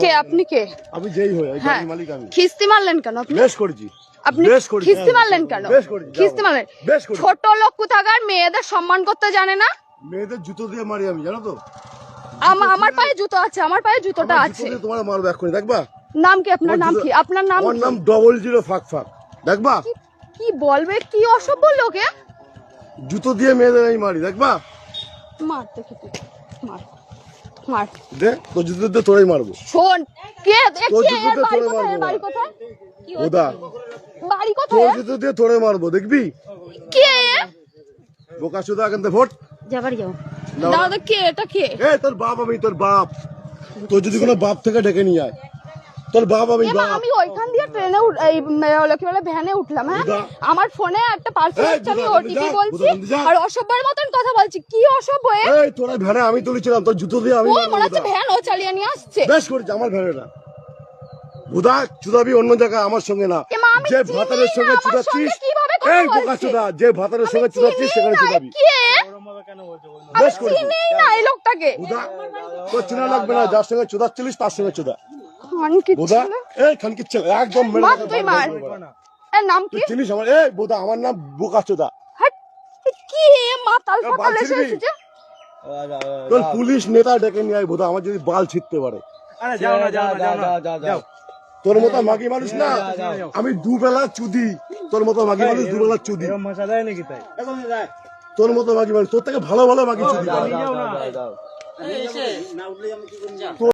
কে আপনি? কে আমি যেই হই হ্যাঁ, গাড়ির মালিক আমি। খিস্তি মারলেন কেন আপনি? বেশ করেছি। আপনি খিস্তি মারলেন কেন? খিস্তি মারলেন, ছোট লোক কোথাকার, মেয়েদের সম্মান করতে জানে না। মেয়েদের জুতো দিয়ে মারি আমি, জানো তো? আমার পায়ে জুতো আছে, আমার পায়ে জুতোটা আছে। তোমার মারবো এক্ষুনি, দেখবা? নাম কি আপনার? নাম কি আপনার? নাম আমার নাম 00 ফাঁক ফাঁক, দেখবা? কি বলবে, কি অসভ্য লোকে। জুতো দিয়ে মেয়েদের আমি মারি, দেখবা? মার দেখি তুই, মার মার দে, তোর জুতো দিয়ে তোরাই মারবো। শোন, কে তোর কে জুতো দিয়ে বাড়ি তোরে কোথায়? মারবো। বাড়ি কোথায়? ওদা, বাড়ি তোর কোথায়? জুতো দিয়ে তোরে মারবো, দেখবি? কে? বোকা সুদা, এখান থেকে ভোট। যা বাড়ি যাও। দাদা কে এটা? কে? এ তোর বাপ, আমি তোর বাপ। তোর যদি কোনো বাপ থেকে ডেকে নিয়ে আয়, তোর বাপ আমি বাপ। আমি ওইখান দিয়ে ট্রেনে এই কি বলে ভ্যানে উঠলাম। হ্যাঁ, আমার ফোনে একটা পার্সেল আসছে, আমি ওটিপি বলছি আর অসভ্যের মতন কথা বলছি। কি অসভ্য এ? এই তোর ভ্যানে আমি তুলেছিলাম, তোর জুতো দিয়ে আমি ও মারবো। মনে হচ্ছে ভ্যান ও চালিয়ে নিয়ে আসছে। বেশ করেছি, আমার ভ্যানে না। বুদা চুদাবি অন্য জায়গায়, আমার সঙ্গে না। যে ভাতারের সঙ্গে চুদাচ্ছিস, এই বোকা চুদা, যে ভাতারের সঙ্গে চুদাচ্ছিস সেখানে চুদাবি। বেশ করেছি। চিনি না এই লোকটাকে। বুদা তোর চেনা লাগবে না, যার সঙ্গে চুদাচ্ছিলিস তার সঙ্গে চুদা। বুদা এই খানকির ছেলে, একদম মেরে মার তুই মার। এর নাম কি? চিনিস আমার? এই বুদা, আমার নাম বোকা চুদা। হাট, কি মাতাল ফাতাল এসেছে? তোর পুলিশ নেতা ডেকে নিয়ে আয় বুদা, আমার যদি বাল ছিটতে পারে। তোর মতো মাগি মানুষ না আমি, দুবেলা চুদি। তোর মতো মাগি মানুষ দুবেলা চুদি। তোর মতো মাগি মানুষ, তোর থেকে ভালো ভালো মাগি চুদি।